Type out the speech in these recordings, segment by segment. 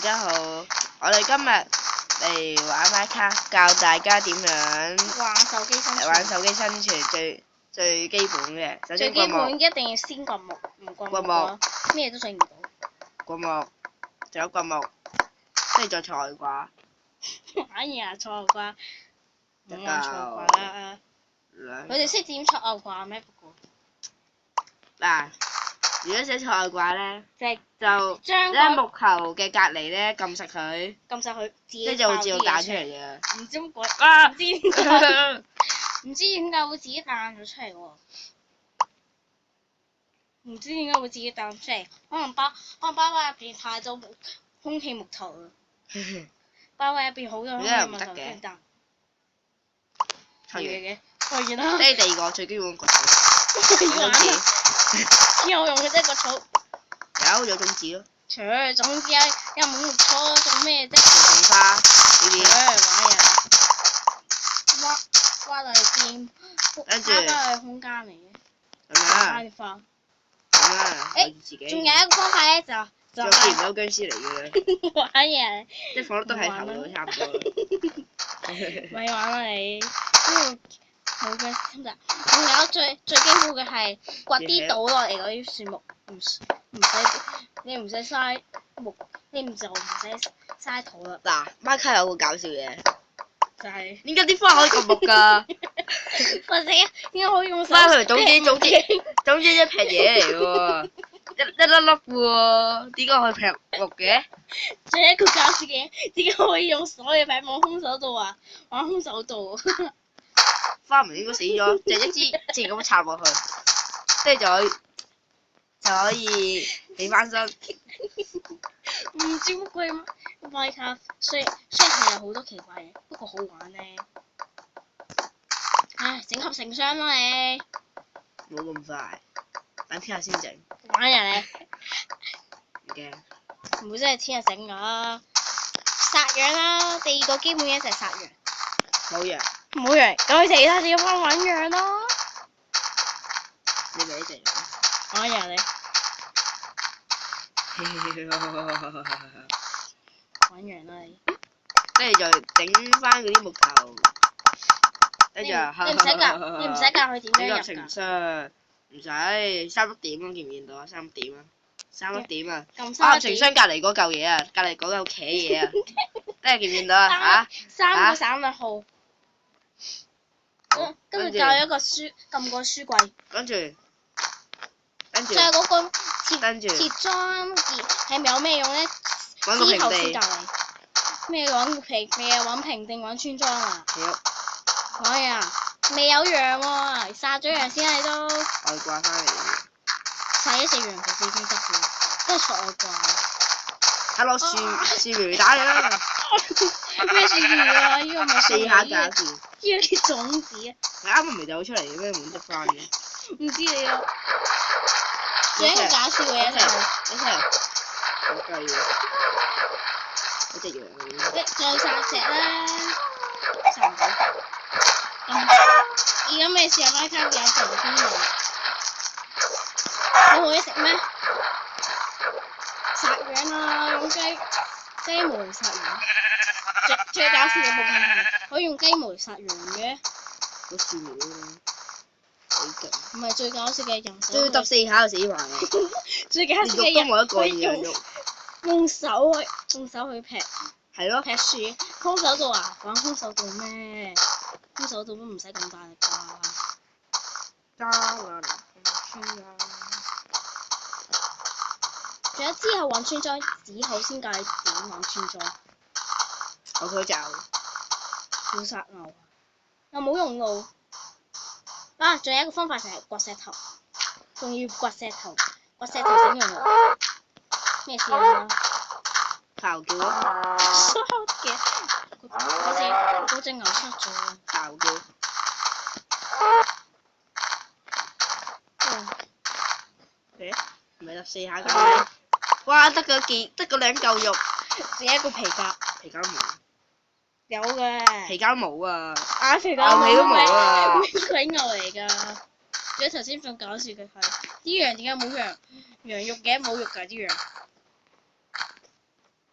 家好，我哋今日嚟玩 Minecraft，教大家點樣玩手機生存。玩手機生存最基本嘅。首先掘最基本木，一定要先掘木，唔掘木掘木嘅話咩都整唔到。掘木，仲有掘木，跟住再菜瓜，玩嘢啊，菜牛瓜，唔玩菜瓜啦。兩佢哋識點菜牛瓜咩？不過嗱，如果寫菜瓜咧，就係就將咧木頭嘅隔離咧撳實佢，撳實佢，自己跟住就會自動彈出爆啲嘢嚟嘅。唔知乜鬼，啊！唔知點解，唔知點解會自己彈咗出嚟喎。唔知點解會自己彈出嚟，可能包入邊太多空氣木頭啦。包入邊好多空氣木頭先彈。菜完，嘅，菜完啦。即係第二個最基本個種子，有用嘅啫個草。有種子咯，種子啊，又冇木錯，種咩啫？種花呢啲。玩嘢。挖落去邊？跟住挖翻去空間嚟嘅。咁啊，翻啲花。咁啊，可以自己。仲有一個方法咧，就見唔到僵屍嚟嘅，玩嘢。即係放得都喺頭度差唔多啦。咪玩啦你，呢個冇僵屍㗎。仲有最基本嘅係掘啲倒落嚟嗰啲樹木，唔使你唔使嘥木，你唔使嘥土啦。嗱，Minecraft有個搞笑嘢，就係點解啲花可以掘木㗎？或者點解可以用手？花佢種子一撇嘢嚟喎，一粒粒喎，點解可以劈木嘅？仲有一個搞笑嘅，點解可以用所有擺往空手道啊？玩空手道。花唔應該死咗，就一支箭咁插落去，跟住就可以起翻身。唔知乜鬼Minecraft，雖然係有好多奇怪嘢，不過好玩咧。唉，整合成箱啦你。冇咁快，等聽日先整。玩人咧，唔驚。唔會真係聽日整㗎。殺羊啦，第二個基本嘢就係殺羊。冇羊，冇羊，咁其他地方揾羊咯。你咪一隻羊。玩人你。揾羊啦你。跟住就整翻嗰啲木頭，跟住你唔使教佢點樣入成㗎。箱，唔使三粒點啊！見唔見到啊？三粒點啊！三粒點啊！咁啊！成箱隔離嗰嚿嘢啊，隔離嗰嚿茄嘢啊，跟住見唔見到啊？嚇！三個省略號。跟住教一個撳個書櫃。跟住仲有嗰個跟住鐵裝置係咪有咩用咧？揾個平之後先地教你。咩揾平定揾村莊啊？係講嘢啊！未有羊喎，殺咗羊先你都。外掛翻嚟。殺一隻羊就已經得嘅，都係錯外掛。睇攞樹苗打你啦！咩樹苗啊？呢個咪四下架住。呢個啲種子啊！你啱啱咪走出嚟嘅咩？唔得翻嘅。唔知你咯。仲有一個搞笑嘅嘢就係，一齊，好計喎！一隻羊嚟嘅。再殺隻啦，殺唔到。而家咩時候Minecraft有成功喎？你可以食咩？殺羊啊！用雞毛殺羊。最搞笑嘅部分係可以用雞毛殺羊嘅。個樹苗啊！幾勁！唔係最搞笑嘅人手。仲要揼4下就死埋啦！最搞笑嘅連肉都冇一個人羊肉。用手去劈。係咯。劈樹，空手道啊？玩空手道咩？空手道都唔使咁大力㗎。加啦！村莊。仲有之後揾村莊，之後先教你點揾村莊。我佢就要殺牛，又冇用路。啊！仲有一個方法就係掘石頭，仲要掘石頭整用路。咩事啊？咆叫啊！嘅，嗰隻牛失咗啊！咆叫。誒？唔係揼4下咁咩？哇！得個2嚿肉。仲有一個皮革。皮膠毛。有嘅。皮膠毛啊！啊！皮膠毛牛皮都冇啊！咩鬼牛嚟㗎？仲有頭先仲搞笑嘅係，啲羊點解冇羊肉嘅？冇肉㗎啲羊。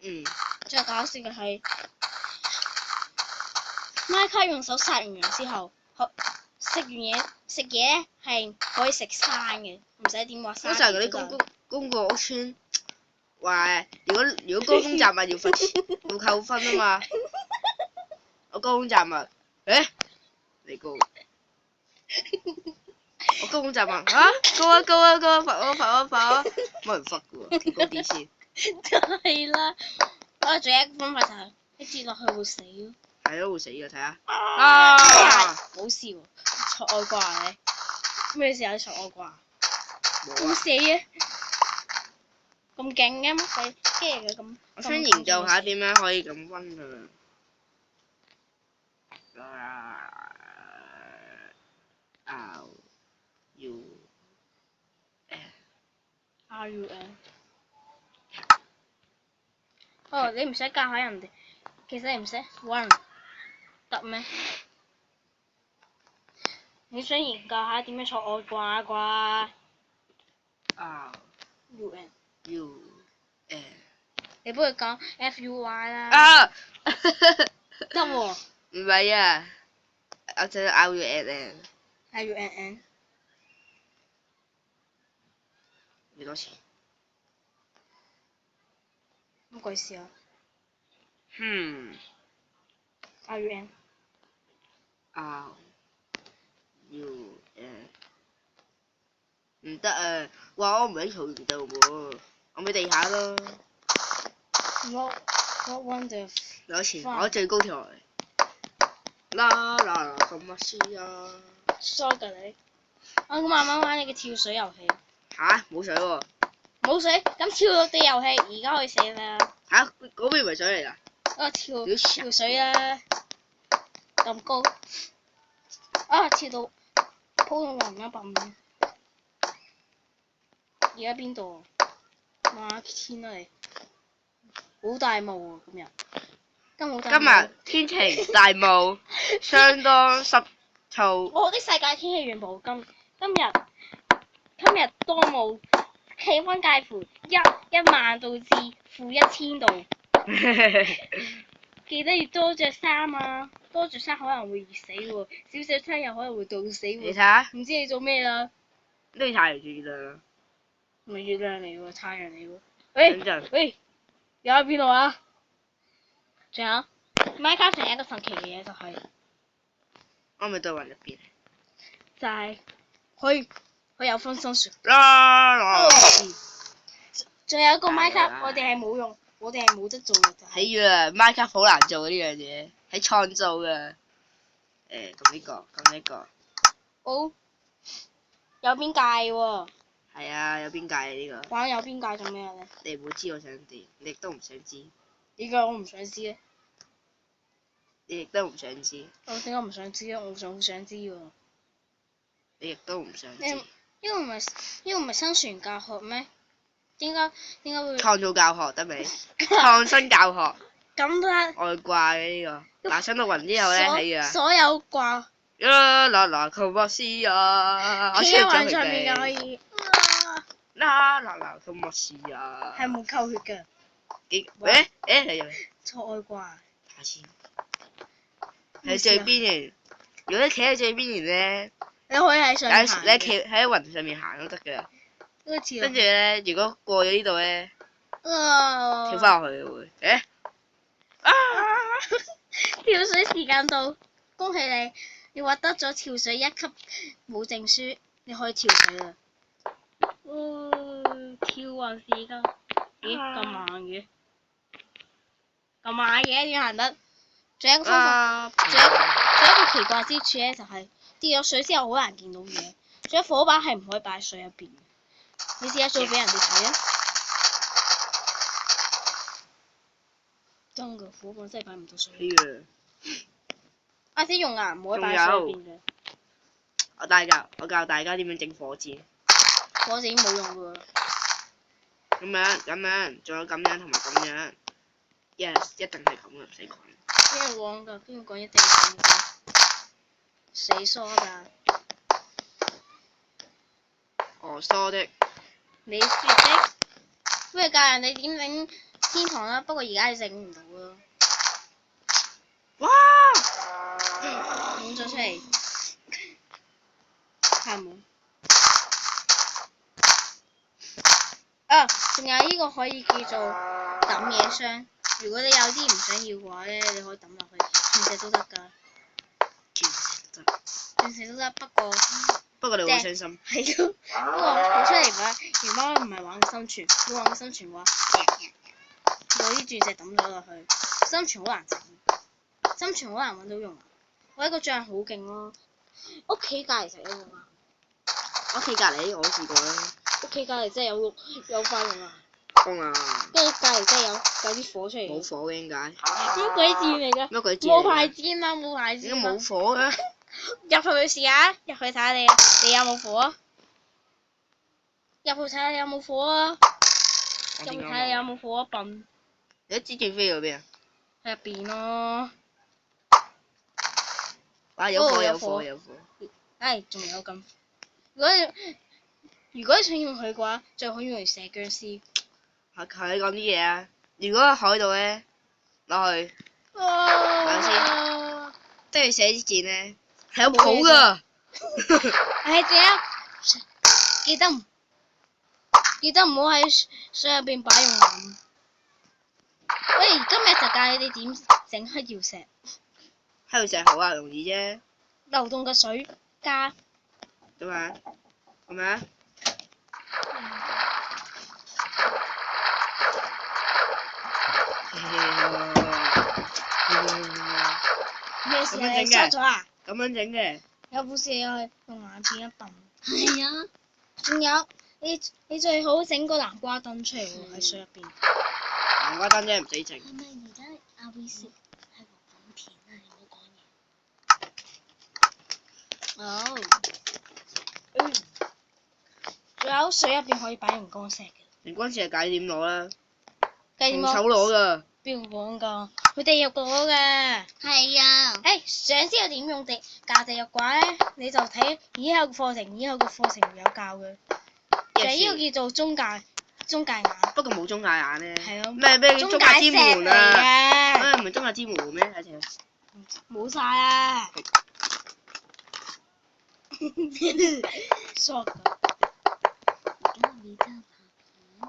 嗯。最搞笑嘅係，Minecraft 用手殺完人之後，食嘢係可以食生嘅，唔使點話生。通常嗰啲公共屋村話，如果高空雜物要罰錢要扣分啊嘛。我高空雜物，你高。我高空雜物高啊，罰我，冇人罰嘅喎，跳高啲先。就係啦，我仲有一個方法就係你跌落去會死咯。係咯，會死嘅，睇下。好笑喎！坐外掛你，咩時候你坐外掛？會死啊！咁勁嘅乜鬼？跟住佢咁。我想研究下點樣可以咁温佢。RUN。哦，你唔使教下人哋，其實你唔使温得咩？你想研究下點樣坐外掛啩？RUN。你幫佢講 FUY 啦。得喎。唔係啊，我就RUNN。RUNN。幾多錢？乜鬼事啊？RUN。唔得啊！哇！我唔喺嘈唔到喎，我咪地下咯。What wonder？攞錢，攞最高台。啦咁乜事啊？衰㗎你！我慢慢玩你嘅跳水遊戲。吓？冇水喎。冇水，咁跳落地遊戲而家可以死啦。吓？嗰邊唔係水嚟㗎？跳水啦，咁高。跳到普通人150。而家邊度啊？哇！天啊你！好大霧啊！今日天晴大霧，相當濕燥。我的世界天氣預報今日多霧，氣温介乎1萬度至-1000度。記得要多着衫啊！多着衫可能會熱死喎，少着衫又可能會凍死喎。你睇下。唔知你做咩啦？呢個太陽住啦。唔係月亮嚟喎，太陽嚟喎。喂，有喺邊度啊？仲有 Minecraft 仲有一個神奇嘅嘢就係，我咪對雲入邊。就係佢有分身術。仲有一個 Minecraft 我哋係冇用，我哋係冇得做嘅就係。係啊 ，Minecraft 好難做呢樣嘢，係創造嘅。咁呢個。好。有邊界喎？係啊，有邊界呢個。玩有邊界做咩咧？你唔會知我想點，你亦都唔想知。點解我唔想知咧？你亦都唔想知。我點解唔想知咧？我好想知喎。你亦都唔想知。呢個唔係生存教學咩？點解會？創造教學得未？創新教學。咁都得。外掛嘅呢個。嗱，上到雲之後咧，係啊。所有掛。佢博士啊！我企喺雲上面就可以。佢博士啊！係冇扣血㗎。你坐外掛。下次。喺最邊緣，如果你企喺最邊緣咧，你可以喺上面行。你企喺雲上面行都得㗎。跟住咧，如果過咗呢度咧，跳翻落去會。跳水時間到，恭喜你！你獲得咗跳水1級冇證書，你可以跳水啦。跳雲時間。咦？咁慢嘅？咁慢嘅點行得？仲有一個方法，仲有一個奇怪之處咧，就係跌咗水之後好難見到嘢。仲有火把係唔可以擺喺水入邊。你試下做俾人哋睇啊！真㗎，火把真係擺唔到水。先用啊，唔可以擺喺水入邊嘅。我教大家點樣整火箭。火箭冇用㗎喎。咁樣，仲有咁樣同埋咁樣。Yes， 一定係咁嘅，唔使講。邊個講㗎？邊個講一定係咁㗎？誰說㗎？我說的。你說的。不如教人哋點整天堂啦，不過而家你整唔到咯。哇！攞咗出嚟，係冇。啊，仲有呢個可以叫做抌嘢箱。如果你有啲唔想要嘅話咧，你可以抌落去，鑽石都得㗎。鑽石都得，不過你會傷心。係咯，不過好出嚟嘅，如果唔係玩生存，要玩生存嘅話，攞啲鑽石抌咗落去，生存好難整，生存好難揾到用。我呢個醬好勁咯，屋企隔離就有用啊！屋企隔離我試過啦。屋企隔離真係有塊用啊！公啊！跟住隔離真係有啲火出嚟。冇火嘅點解？乜鬼箭嚟㗎？乜鬼箭？冇牌箭啊！冇牌箭。點解冇火嘅？入去試下，入去睇下你有冇火啊！入去睇下你有冇火啊！入去睇下你有冇火啊！笨！你一支箭飛去邊啊？喺入邊咯。啊！有火有火有火！唉，仲有咁。如果你想用佢嘅話，最好用嚟射僵屍。係你講啲嘢啊！如果海度咧，攞去，等先，即係寫啲箭咧，係有譜㗎。唉，仲有，記得唔好喺水入邊擺用鹽。喂，今日就教你哋點整黑曜石。黑曜石好啊，容易啫。流動嘅水加。點啊？係咪啊？咩事啊？你收咗啊？咁樣整嘅。有本事你去用眼片一揼。係啊。仲有你最好整個南瓜燈出嚟喎，喺水入邊。南瓜燈真係唔使整。係咪而家阿 V 食係黃粉田啊？你唔好講嘢。哦。仲有水入邊可以擺熒光石嘅。熒光石係計點攞啦？計點攞？紅手攞㗎。邊個講㗎？佢地獄攞㗎。係啊。想知道點用教地獄嘅話咧，你就睇以後課程，以後個課程會有教嘅。就係呢個叫做中介眼。不過冇中介眼咧。係咯。咩中介之門啊？唔係中介之門咩？睇下。冇晒啦。傻㗎。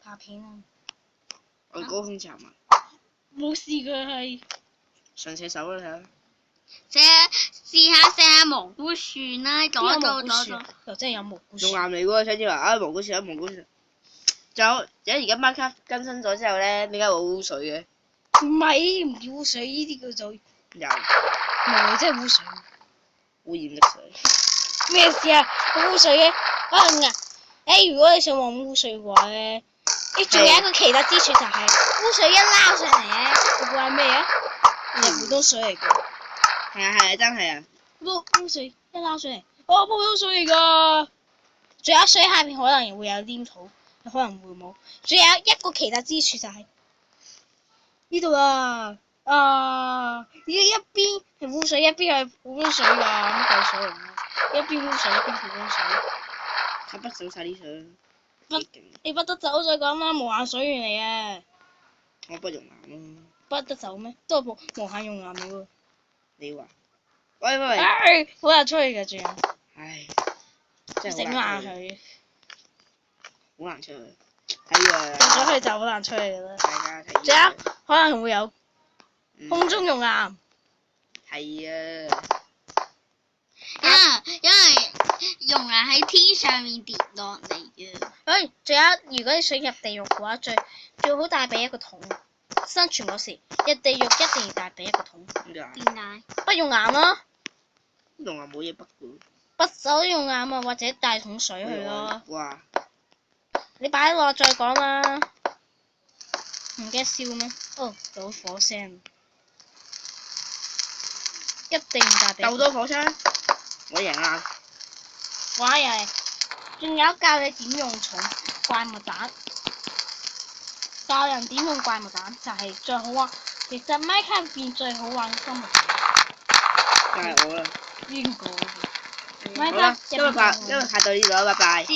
拍片啊！我高空站啊！冇事㗎係。上射手啦睇下。試下射下蘑菇樹啦，攞。又真係有蘑菇樹。用岩嚟喎，想知話啊蘑菇樹啊蘑菇樹。仲有而家Minecraft更新咗之後咧，點解會污水嘅？唔係，唔叫污水，呢啲叫做。有。唔係真係污水。污染的水。咩事啊？污水嘅如果你想玩污水嘅話咧，你仲有一個奇特之處就係污水一撈上嚟咧，會係咩啊？係普通水嚟嘅。係啊，真係啊。污水一撈上嚟，普通水嚟㗎。仲有水下面可能會有黏土，可能會冇。仲有一個奇特之處就係呢度啊！一邊係污水，一邊係普通水㗎，乜鬼水嚟㗎？一邊污水，一邊普通水。睇不走晒啲水。你不得走水咁啦，無限水源嚟嘅。我不用藍咯。不得走咩？都係無限用藍嚟喎。你話？喂！好難出去㗎，仲有。唉。整爛佢。好難出去。睇喎。入咗去就好難出去㗎啦。大家睇。仲有可能會有空中熔岩。係啊。因為熔岩喺天上面跌落嚟嘅。仲有如果你想入地獄嘅話，最好帶備一個桶。生存嗰時，入地獄一定要帶備一個桶。點解？不用岩咯。熔岩冇嘢不嘅。不走用岩啊，或者帶桶水去咯。哇！你擺落再講啦。唔記得燒咩？有火聲。一定帶備。鬥多火槍。我贏啦！哇又仲有教你點用重怪物彈，教人點用怪物彈就係最好玩。其實 Minecraft 入邊最好玩嘅生物彈。就係我啦。邊個？好啦，今日拍到呢度，拜拜。